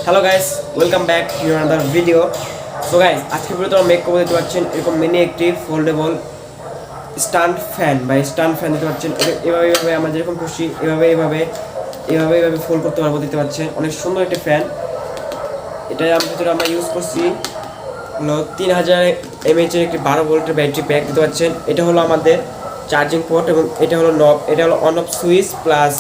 Hello guys, welcome back to another video. So guys, আজকে ভিডিওতে আমরা মেক করবো দিতে পারছেন এরকম মিনি একটি ফোল্ডেবল স্ট্যান্ড ফ্যান দিতে পারছেন। এভাবে এভাবে আমরা যেরকম খুশি এভাবে ফোল্ড করতে পারবো। দিতে পারছেন অনেক সুন্দর একটি ফ্যান। এটা ভিতরে আমরা ইউজ করছি হলো 3000 mAh একটি 12 ভোল্টের ব্যাটারি প্যাক দিতে পারছেন। এটা হলো আমাদের চার্জিং পোর্ট এবং এটা হলো নব, এটা হলো অন অফ সুইচ প্লাস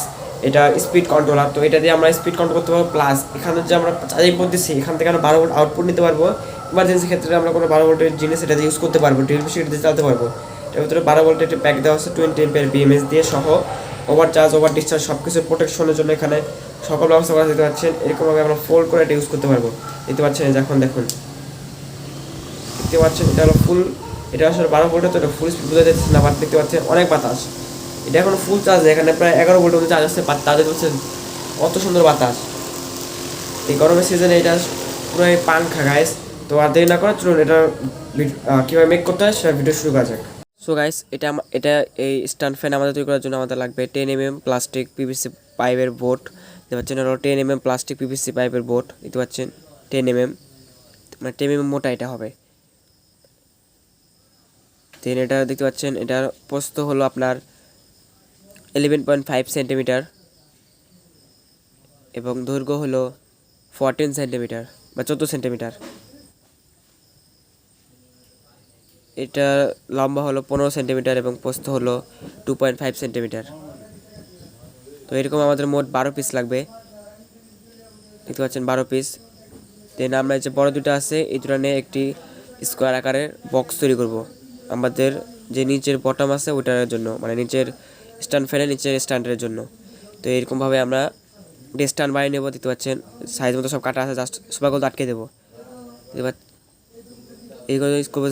এটা স্পিড কন্ট্রোলার। তো এটা দিয়ে আমরা স্পিড কন্ট্রোল করতে পারবো, প্লাস এখানে যে আমরা চার্জিং পোর্ট দিচ্ছি এখান থেকে আমরা 12 ভোল্ট আউটপুট নিতে পারবো। ইমার্জেন্সি ক্ষেত্রে আমরা কোনো 12 ভোল্টের জিনিস এটা দিয়ে ইউজ করতে পারবো, ড্রিল মেশিন দিয়ে চালাতে পারবো। এর ভিতরে 12 ভোল্টের একটি প্যাক দেওয়া হচ্ছে 20 BMS দিয়ে সহ ওভার চার্জ ওভার ডিসচার্জ সব কিছু প্রোটেকশনের জন্য এখানে সকল ব্যবস্থা করা দিতে পারছেন। এরকমভাবে আমরা ফোল্ড করে এটা ইউজ করতে পারবো। দিতে পারছেন এখন দেখুন, দেখতে পাচ্ছেন এটা হলো ফুল, এটা আসলে 12 ভোল্টের, তো এটা ফুল স্পিড বোঝা যাচ্ছে না, বাট দেখতে পাচ্ছেন অনেক বাতাস। এটা এখন ফুল চার্জ, এখানে প্রায় 11 ভোল্টের মধ্যে চার্জ আসছে, তাদের হচ্ছে অত সুন্দর বাতাস। এই গরমের সিজনে এটা পুরো পাংখা গাইস। তো আর দেরি না করে চলুন এটা কীভাবে মেক করতে হয় সেটা ভিডিও শুরু করা যাক। সো গাইস, এটা এই স্ট্যান্ড ফ্যান আমাদের তৈরি করার জন্য আমাদের লাগবে 10 mm প্লাস্টিক পিভিসি পাইপের বোর্ড। দেখতে পাচ্ছেন এটা হলো 10 mm প্লাস্টিক পিভিসি পাইপের বোর্ড। দেখতে পাচ্ছেন 10 mm, মানে 10 mm মোটা এটা হবে। দেন এটা দেখতে পাচ্ছেন এটার প্রস্থ হলো আপনার 11.5 সেন্টিমিটার এবং দৈর্ঘ্য হলো 14 সেন্টিমিটার বা 14 সেন্টিমিটার। এটা লম্বা হলো 15 সেন্টিমিটার এবং প্রস্থ হলো 2.5 সেন্টিমিটার। তো এরকম আমাদের মোট 12 পিস লাগবে। দেখতে পাচ্ছেন 12 পিস। দেন আমরা যে বড় দুটো আছে এই দুটো নিয়ে একটি স্কোয়ার আকারের বক্স তৈরি করব আমাদের যে নিচের বটম আছে ওইটার জন্য, মানে নিচের স্ট্যান্ড ফ্যানের নিচের স্ট্যান্ডের জন্য। তো এইরকমভাবে আমরা স্ট্যান্ড বানিয়ে নেবো। দেখতে পাচ্ছেন সাইজ মতো সব কাটা আছে, জাস্ট সুপারগুলো আটকে দেবো। এবার এইগুলো ইউজ করবো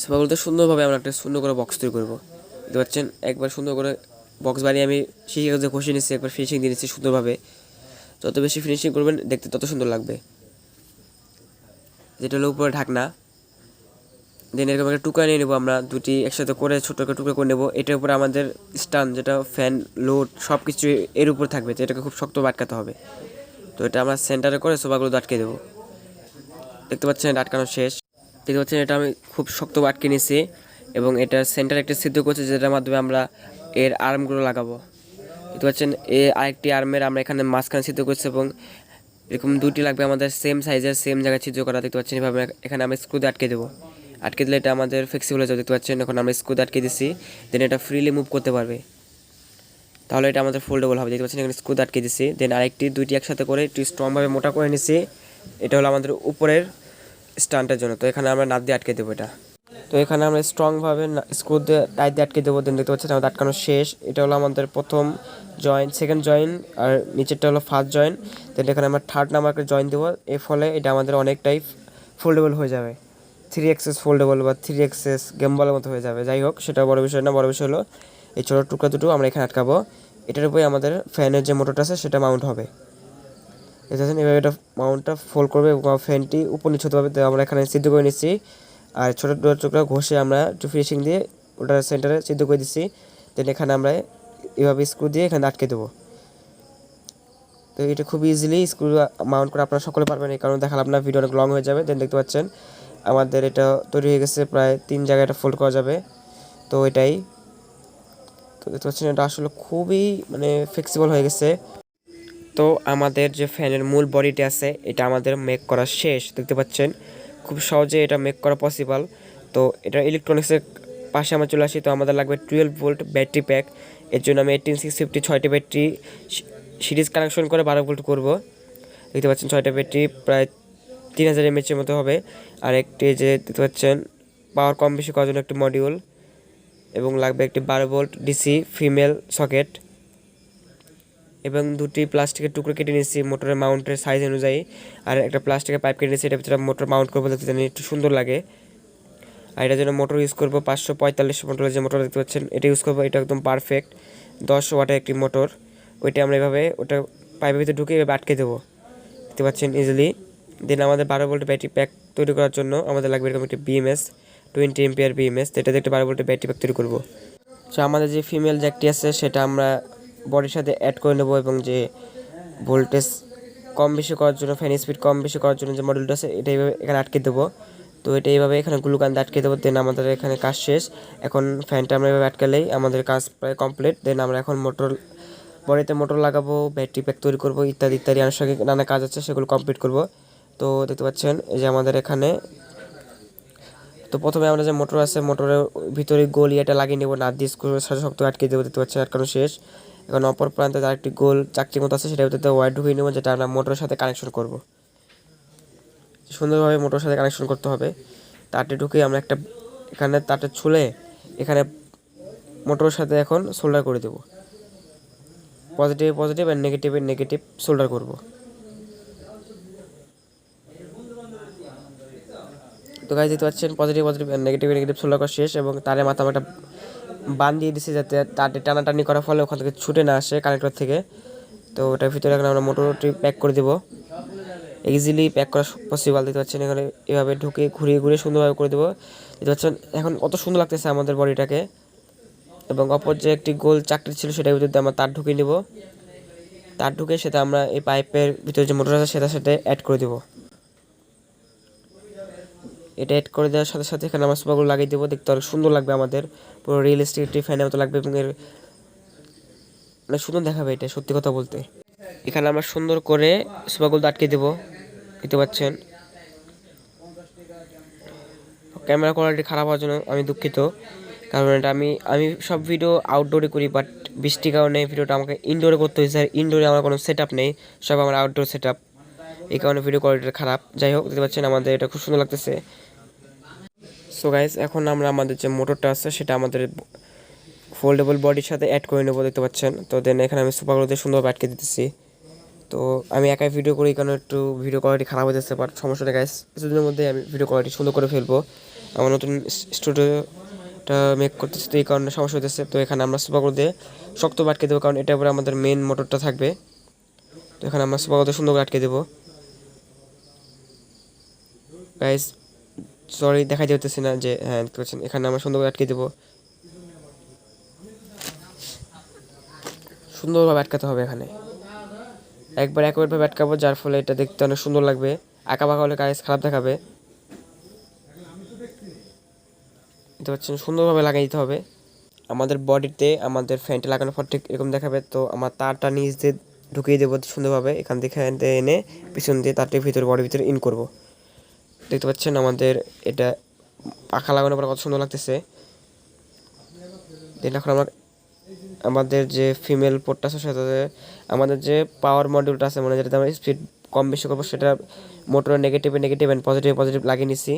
সুপারগুলোতে সুন্দরভাবে আমরা একটা সুন্দর করে বক্স তৈরি করবো। দেখতে পাচ্ছেন একবার সুন্দর করে বক্স বানিয়ে আমি শিখে কাজে ঘষে নিচ্ছি, একবার ফিনিশিং দিয়ে নিচ্ছি সুন্দরভাবে। যত বেশি ফিনিশিং করবেন দেখতে তত সুন্দর লাগবে। যেটা হলো উপরে ঢাকনা। দেন এরকম একটা টুকরা নিয়ে নেবো আমরা, দুটি একসাথে করে ছোটো একটা টুকরা করে নেবো। এটার উপরে আমাদের স্ট্যান্ড যেটা ফ্যান লোড সব কিছু এর উপর থাকবে, তো এটাকে খুব শক্ত আটকাতে হবে। তো এটা আমরা সেন্টারে করে সোফাগুলো আটকে দেবো। দেখতে পাচ্ছেন এটা আটকানো শেষ। দেখতে পাচ্ছেন এটা আমি খুব শক্ত আটকে নিয়েছি এবং এটা সেন্টারে একটা সিদ্ধ করছে, যেটার মাধ্যমে আমরা এর আর্মগুলো লাগাবো। দেখতে পাচ্ছেন আরেকটি আর্মের আমরা এখানে মাঝখানে সিদ্ধ করছি এবং এরকম দুটি লাগবে আমাদের সেম সাইজের সেম জায়গায় ছিদ্র করা। দেখতে পাচ্ছেন এভাবে এখানে আমরা স্ক্রু দিয়ে আটকে দেবো। আটকে দিলে এটা আমাদের ফ্লেক্সিবল হয়ে যাবে। দেখতে পাচ্ছেন এখন আমরা স্ক্রু দিয়ে আটকে দিচ্ছি, দেন এটা ফ্রিলি মুভ করতে পারবে, তাহলে এটা আমাদের ফোল্ডেবল হবে। দেখতে পাচ্ছেন এখানে স্ক্রু দিয়ে আটকে দিচ্ছি। দেন দুইটি একসাথে করে একটু স্ট্রংভাবে মোটা করে নিচ্ছি। এটা হলো আমাদের উপরের স্ট্যান্ডের জন্য, তো এখানে আমরা নাট দিয়ে আটকে দেবো এটা। তো এখানে আমরা স্ট্রংভাবে স্ক্রু দিয়ে টাইট দিয়ে আটকে দেবো। দেন দেখতে পাচ্ছেন আমাদের আটকানো শেষ। এটা হলো আমাদের প্রথম জয়েন্ট, সেকেন্ড জয়েন্ট, আর নিচেরটা হলো ফার্স্ট জয়েন্ট। দেন এখানে আমরা থার্ড নাম্বার করে জয়েন্ট দেবো। এর ফলে এটা আমাদের অনেকটাই ফোল্ডেবল হয়ে যাবে, 3 axis ফোল্ডেবল বা 3 axis গেমবলের মতো হয়ে যাবে। যাই হোক, সেটা বড় বিষয় না, বড় বিষয় হলো এই ছোটো টুকরা দুটো আমরা এখানে আটকাবো। এটার উপরে আমাদের ফ্যানের যে মোটরটা আছে সেটা মাউন্ট হবে। দেখতেছেন এভাবে এটা মাউন্টটা ফোল্ড করবে এবং ফ্যানটি উপর নিচে হতে হবে। তো আমরা এখানে সিদ্ধ করে নিচ্ছি, আর ছোটো টুকরা ঘষে আমরা একটু ফিনিশিং দিয়ে ওটা সেন্টারে সিদ্ধ করে দিচ্ছি। দেন এখানে আমরা এভাবে স্ক্রু দিয়ে এখানে আটকে দেবো। তো এটা খুব ইজিলি স্ক্রু মাউন্ট করে আপনারা সকলে পারবেন, এই কারণে দেখালাম না, ভিডিও অনেক লং হয়ে যাবে। দেন দেখতে পাচ্ছেন আমাদের এটা তৈরি হয়ে গেছে, প্রায় 3 জায়গায় এটা ফোল্ড করা যাবে। তো এটাই, তো দেখতে পাচ্ছেন এটা আসলে খুবই মানে ফ্লেক্সিবল হয়ে গেছে। তো আমাদের যে ফ্যানের মূল বডিটি আছে এটা আমাদের মেক করা শেষ। দেখতে পাচ্ছেন খুব সহজে এটা মেক করা পসিবল। তো এটা ইলেকট্রনিক্সের পাশে আমরা চলে আসি। তো আমাদের লাগবে 12 ভোল্ট ব্যাটারি প্যাক। এর জন্য আমি 18650 6টি ব্যাটারি সিরিজ কানেকশন করে 12 ভোল্ট করবো। দেখতে পাচ্ছেন 6টা ব্যাটারি প্রায় 3000 mAh মতো হবে। আর একটি যে দেখতে পাচ্ছেন পাওয়ার কম বেশি করার জন্য একটি মডিউল, এবং লাগবে একটি 12 ভোল্ট ডিসি ফিমেল সকেট এবং দুটি প্লাস্টিকের টুকরো কেটে নিয়েছি মোটরের মাউন্টের সাইজ অনুযায়ী। আর একটা প্লাস্টিকের পাইপ কেটে নিয়েছি, এটার ভিতরে মোটর মাউন্ট করবো, দেখতে জানি একটু সুন্দর লাগে। আর এটার জন্য মোটর ইউজ করবো 545 মোটরের যে মোটর দেখতে পাচ্ছেন এটা ইউজ করবো। এটা একদম পারফেক্ট 10 ওয়াটের একটি মোটর। ওইটা আমরা এভাবে ওটা পাইপের ভিতরে ঢুকে এভাবে আটকে দেবো, দেখতে পাচ্ছেন ইজিলি। দেন আমাদের 12 ভোল্ট ব্যাটারি প্যাক তৈরি করার জন্য আমাদের লাগবে এরকম একটি বিএমএস 20 এম্পিয়ার বিএমএস। এটা দিয়ে একটা 12 ভোল্টের ব্যাটারি প্যাক তৈরি করবো। সো আমাদের যে ফিমেল জ্যাকটি আছে সেটা আমরা বডির সাথে অ্যাড করে নেবো এবং যে ভোল্টেজ কম বেশি করার জন্য, ফ্যান স্পিড কম বেশি করার জন্য যে মডিউলটা আছে এটা এইভাবে এখানে আটকে দেবো। তো এটা এইভাবে এখানে গ্লু গান দিয়ে আটকে দেবো। দেন আমাদের এখানে কাজ শেষ। এখন ফ্যানটা আমরা এভাবে আটকালেই আমাদের কাজ প্রায় কমপ্লিট। দেন আমরা এখন বডিতে মোটর লাগাবো, ব্যাটারি প্যাক তৈরি করবো, ইত্যাদি ইত্যাদি আনুষঙ্গিক নানা কাজ আছে, সেগুলো কমপ্লিট করব। তো দেখতে পাচ্ছেন এই যে আমাদের এখানে, তো প্রথমে আমরা যে মোটর আছে মোটরের ভিতরে গোল ইয়েটা লাগিয়ে নেবো, নাট দিয়ে স্ক্রুর সাথে শক্ত আটকে দেবো। দেখতে পাচ্ছেন আটকানো শেষ। এখন অপর প্রান্তে আরেকটি গোল চাকরির মতো আছে, সেটার ভিতরে ওয়্যার ঢুকিয়ে নেবো, যেটা আমরা মোটরের সাথে কানেকশন করব। সুন্দরভাবে মোটরের সাথে কানেকশন করতে হবে। তারটি ঢুকিয়ে আমরা একটা এখানে তারটা ছুলে এখানে মোটরের সাথে এখন সোল্ডার করে দেবো। Positive positive and negative negative solder করব। তো গাইজ দেখতে পাচ্ছেন positive positive negative negative solder করা শেষ, এবং তারে মাথা একটা বান দিয়ে দিচ্ছি যাতে তারটি টানাটানি করার ফলে ওখান থেকে ছুটে না আসে কানেক্টর থেকে। তো ওটার ভিতরে এখন আমরা মোটরটি প্যাক করে দেবো। ইজিলি প্যাক করা পসিবল। দেখতে পাচ্ছেন এখানে এভাবে ঢুকে ঘুরিয়ে ঘুরিয়ে সুন্দরভাবে করে দেবো। দেখতে পাচ্ছেন এখন কত সুন্দর লাগতেছে আমাদের বডিটাকে। এবং অপর যে একটি গোল চাকরি ছিল সেটার ভিতরে আমরা তার ঢুকিয়ে নেব। তার ঢুকে সেটা আমরা এই পাইপের ভিতরে যে মোটর আছে সেটার সাথে অ্যাড করে দেবো। এটা অ্যাড করে দেওয়ার সাথে সাথে এখানে আমরা সুপারগুলো লাগিয়ে দেবো। দেখতে অনেক সুন্দর লাগবে, আমাদের পুরো রিয়েলিস্টিক একটি ফ্যানের মতো লাগবে, এবং এর অনেক সুন্দর দেখাবে এটা, সত্যি কথা বলতে। এখানে আমরা সুন্দর করে সুপারগুলো আটকে দেবো। দেখতে পাচ্ছেন ক্যামেরা কোয়ালিটি খারাপ হওয়ার জন্য আমি দুঃখিত, কারণ এটা আমি সব ভিডিও আউটডোরে করি, বাট বৃষ্টির কারণে ভিডিওটা আমাকে ইনডোরে করতে হয়েছে। আর ইনডোরে আমার কোনো সেট আপ নেই, সব আমার আউটডোর সেট আপ, এই কারণে ভিডিও কোয়ালিটিটা খারাপ। যাই হোক, দেখতে পাচ্ছেন আমাদের এটা খুব সুন্দর লাগতেছে। সো গাইস, এখন আমরা আমাদের যে মোটরটা আছে সেটা আমাদের ফোল্ডেবল বডির সাথে অ্যাড করে নেবো। দেখতে পাচ্ছেন। তো দেন এখানে আমি সুপারগুলোতে সুন্দরভাবে আটকে দিতেছি। তো আমি একাই ভিডিও করি, কারণ একটু ভিডিও কোয়ালিটি খারাপ হয়ে যাচ্ছে, বাট সমস্যা নেই গাইস, কিছুদিনের মধ্যে আমি ভিডিও কোয়ালিটি সুন্দর করে ফেলবো। আমার নতুন স্টুডিওটা মেক করতেছে, তো এই কারণে সমস্যা হতেছে। তো এখানে আমরা সুপারগুলো দিয়ে শক্ত আটকে দেবো, কারণ এটার উপরে আমাদের মেন মোটরটা থাকবে। তো এখানে আমরা সুপারগুলো সুন্দর করে আটকে দেবো। গাইস সরি, দেখা যেতেছি না যে, হ্যাঁ দেখতে পাচ্ছেন এখানে আমরা সুন্দর করে আটকে দেবো। সুন্দরভাবে আটকাতে হবে এখানে, একবার একবারভাবে আটকাবো, যার ফলে এটা দেখতে অনেক সুন্দর লাগবে। আঁকা বাঁকা হলে গাইস খারাপ দেখাবে। দেখতে পাচ্ছেন সুন্দরভাবে লাগিয়ে দিতে হবে। আমাদের বডিতে আমাদের ফ্যানটা লাগানোর পর ঠিক এরকম দেখাবে। তো আমার তারটা নিচ দিয়ে ঢুকিয়ে দেবো সুন্দরভাবে, এখান থেকে এনে পিছন দিয়ে তারটির ভিতরে বডির ভিতরে ইন করব। দেখতে পাচ্ছেন আমাদের এটা পাখা লাগানোর পর কত সুন্দর লাগতেছে। দেন এখন আমরা আমাদের যে ফিমেল পোর্টটা আছে সেটাতে আমাদের যে পাওয়ার মডিউলটা আছে, মানে যেটাতে আমরা স্পিড কম বেশি করবো, সেটা মোটরের নেগেটিভ অ্যান্ড পজিটিভ লাগিয়ে নিছি।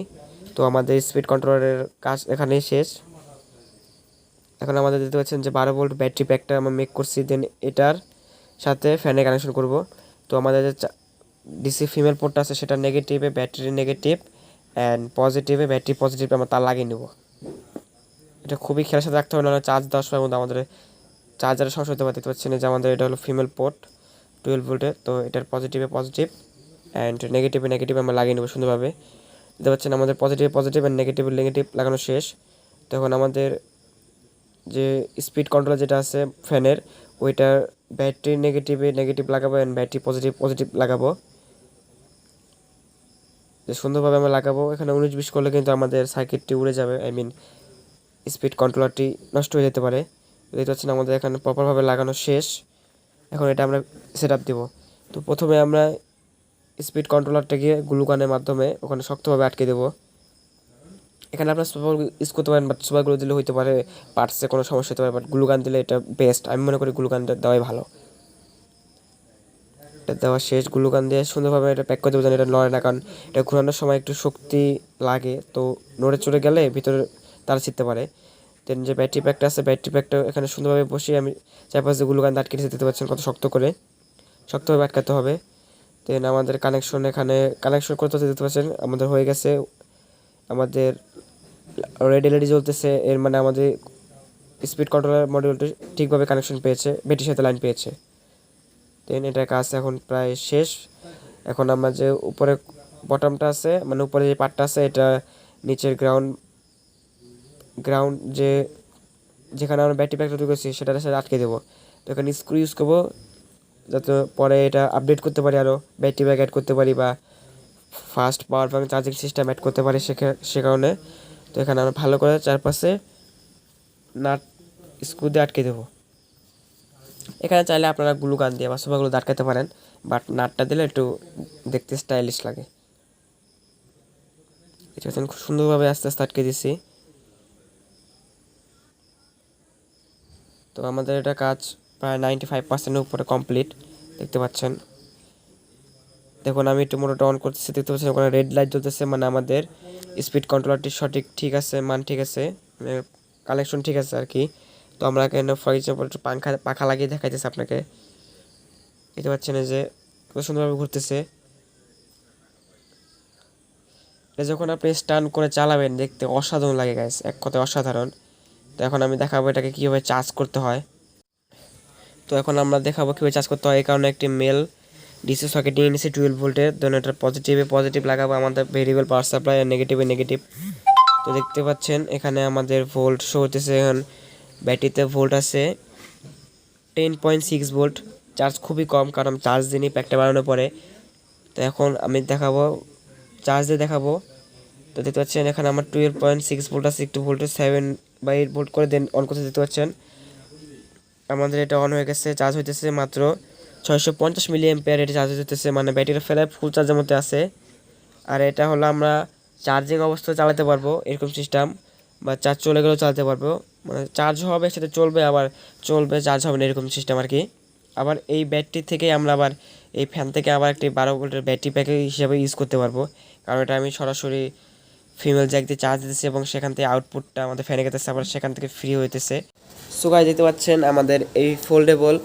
তো আমাদের স্পিড কন্ট্রোলারের কাজ এখানেই শেষ। এখন আমাদের দেখতে পাচ্ছেন যে 12 ভোল্ট ব্যাটারি প্যাকটা আমরা মেক করছি। দেন এটার সাথে ফ্যানে কানেকশন করব। তো আমাদের যে ডিসি ফিমেল পোর্টটা আছে সেটা নেগেটিভে ব্যাটারি নেগেটিভ অ্যান্ড পজিটিভে ব্যাটারি পজিটিভ আমরা তার লাগিয়ে নেব। এটা খুবই খেয়ালের সাথে রাখতে হবে, নাহলে চার্জ দেওয়ার সময় মধ্যে আমাদের চার্জারের সমস্যা হতে পারে। দেখতে পাচ্ছেন যে আমাদের এটা হলো ফিমেল পোর্ট 12 ভোল্টের। তো এটার পজিটিভে পজিটিভ অ্যান্ড নেগেটিভ আমরা লাগিয়ে নেব সুন্দরভাবে। দেখতে পাচ্ছেন আমাদের পজিটিভ অ্যান্ড নেগেটিভ লাগানো শেষ। তখন আমাদের যে স্পিড কন্ট্রোলার যেটা আছে ফ্যানের, ওইটার ব্যাটারি নেগেটিভ লাগাবো অ্যান্ড ব্যাটারি পজিটিভ লাগাবো। যে সুন্দরভাবে আমরা লাগাবো। এখানে 19-20 করলে কিন্তু আমাদের সার্কিটটি উড়ে যাবে, আই মিন স্পিড কন্ট্রোলারটি নষ্ট হয়ে যেতে পারে। দেখতে পাচ্ছেন আমাদের এখানে প্রপারভাবে লাগানো শেষ। এখন এটা আমরা সেট আপ দেবো। তো প্রথমে আমরা স্পিড কন্ট্রোলারটাকে গ্লু গানের মাধ্যমে ওখানে শক্তভাবে আটকে দেবো। এখানে আপনার সুপার ইউজ করতে পারেন, বাট সুপারগুলো দিলে হইতে পারে পার্টসে কোনো সমস্যা হতে পারে, বাট গ্লু গান দিলে এটা বেস্ট। আমি মনে করি গ্লু গান দেওয়াই ভালো। এটা দেওয়া শেষ। গ্লু গান দিয়ে সুন্দরভাবে এটা প্যাক করে দেবো, যেন এটা নড়ে না, কারণ এটা ঘোরানোর সময় একটু শক্তি লাগে, তো নড়ে চড়ে গেলে ভিতরে তারা ছিটতে পারে। দেন যে ব্যাটারি প্যাকটা আছে, ব্যাটারি প্যাকটা এখানে সুন্দরভাবে বসিয়ে আমি চারপাশে গ্লু গান আটকে দিতে পারছেন কত শক্তভাবে আটকাতে হবে। দেন আমাদের এখানে কানেকশন করতে দিতে পারছেন। আমাদের হয়ে গেছে, আমাদের রেড এলইডি জ্বলতেছে, এর মানে আমাদের স্পিড কন্ট্রোলার মডিউলটি ঠিকভাবে কানেকশন পেয়েছে, ব্যাটারির সাথে লাইন পেয়েছে। দেন এটার কাজ এখন প্রায় শেষ। এখন আমরা যে উপরে বটমটা আছে, মানে উপরে যে পার্টটা আছে, এটা নিচের গ্রাউন্ড যেখানে আমরা ব্যাটারি প্যাকটা ঢুকেছি সেটার সাথে আটকে দেবো। তো এখানে স্ক্রু ইউজ করবো, যাতে পরে এটা আপডেট করতে পারি, আরও ব্যাটারি ব্যাক অ্যাড করতে পারি বা fast power bank charging system add করতে পারি সে কারণে। তো এখানে আমরা ভালো করে চারপাশে নাট স্ক্রু দিয়ে আটকে দেবো। এখানে চাইলে আপনারা গ্লু গান দিয়ে বা সুপারগুলো আটকাতে পারেন, বাট নাটটা দিলে একটু দেখতে স্টাইলিশ লাগে। এটা খুব সুন্দরভাবে আস্তে আস্তে আটকে দিছি। তো আমাদের এটা কাজ প্রায় 95%-এর উপরে কমপ্লিট, দেখতে পাচ্ছেন। দেখুন আমি একটু মোটরটা অন করতেছি, দেখতে পাচ্ছেন ওখানে রেড লাইট জ্বলতেছে, মানে আমাদের স্পিড কন্ট্রোলারটি ঠিক আছে, মান ঠিক আছে, কালেকশন ঠিক আছে আর কি। তো আমরা এখানে ফর এক্সাম্পল একটু পাখা লাগিয়ে দেখাইতেছে আপনাকে, দেখতে পাচ্ছেন যে কত সুন্দরভাবে ঘুরতেছে। এটা যখন আপনি স্টান করে চালাবেন দেখতে অসাধারণ লাগে গাইস, এক কথায় অসাধারণ। তো এখন আমি দেখাবো এটাকে কীভাবে চার্জ করতে হয়। তো এখন আমরা দেখাবো কীভাবে চার্জ করতে হয়। এই কারণে একটি মেল ডিসি সকেট নিয়ে নিয়েছি 12 ভোল্টের। দেন এটার পজিটিভ লাগাবো আমাদের ভেরিয়েবল পাওয়ার সাপ্লাই, আর নেগেটিভ। তো দেখতে পাচ্ছেন এখানে আমাদের ভোল্ট শো হতেছে। এখন ব্যাটারিতে ভোল্ট আছে 10.6 ভোল্ট। চার্জ খুবই কম, কারণ চার্জ দিনই প্যাকটা বানানোর পরে। তো এখন আমি দেখাবো চার্জ দিয়ে দেখাবো। তো দেখতে পাচ্ছেন এখানে আমার 12.6 ভোল্ট আছে, একটু ভোল্টেজ 7/8 ভোল্ট করে দেন অন করতে, দেখতে পাচ্ছেন আমাদের এটা অন হয়ে গেছে। চার্জ হইতেছে মাত্র 650 মিলি অ্যাম্পিয়ার এটা চার্জ হইতেছে, মানে ব্যাটারিটা ফেলে ফুল চার্জের মধ্যে আছে। আর এটা হলো আমরা চার্জিং অবস্থায় চালাতে পারবো এরকম সিস্টেম, বা চার্জ চলে গেলেও চালাতে পারবো, মানে চার্জ হবে সেটা চলবে, আবার চলবে চার্জ হবে না এরকম সিস্টেম আর কি। আবার এই ব্যাটারি থেকে আমরা আবার এই ফ্যান থেকে আবার একটি 12 ভোল্টের ব্যাটারি প্যাকে হিসেবে ইউজ করতে পারবো, কারণ এটা আমি সরাসরি ফিমেল জ্যাক দিয়ে চার্জ দিতেছি এবং সেখান থেকে আউটপুটটা আমাদের ফ্যানে গেতেছে, আবার সেখান থেকে ফ্রি হইতেছে। সো গাইস দেখতে পাচ্ছেন আমাদের এই ফোল্ডেবল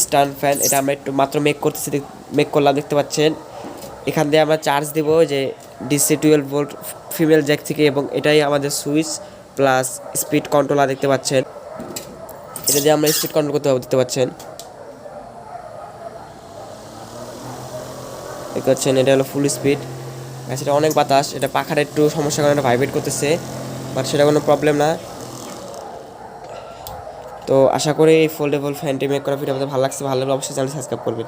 স্ট্যান্ড ফ্যান, এটা আমরা একটু মাত্র মেক করলাম, দেখতে পাচ্ছেন। এখান দিয়ে আমরা চার্জ দেব যে ডিসি 12 ভোল্ট ফিমেল জ্যাক থেকে, এবং এটাই আমাদের সুইচ প্লাস স্পিড কন্ট্রোলার, দেখতে পাচ্ছেন। এটা দিয়ে আমরা স্পিড কন্ট্রোল করতে পারবো, দেখতে পাচ্ছেন। দেখতে পাচ্ছেন এটা হলো ফুল স্পিড। সেটা অনেক বাতাস, এটা পাখার একটু সমস্যার কারণে ভাইব্রেট করতেছে, বাট সেটা কোনো প্রবলেম না। তো আশা করি এই ফোল্ডেবল ফ্যানটি মেক করা ভিডিও আমাদের ভালো লাগছে, ভালো লাগলে অবশ্যই চ্যানেল সাবস্ক্রাইব করবেন।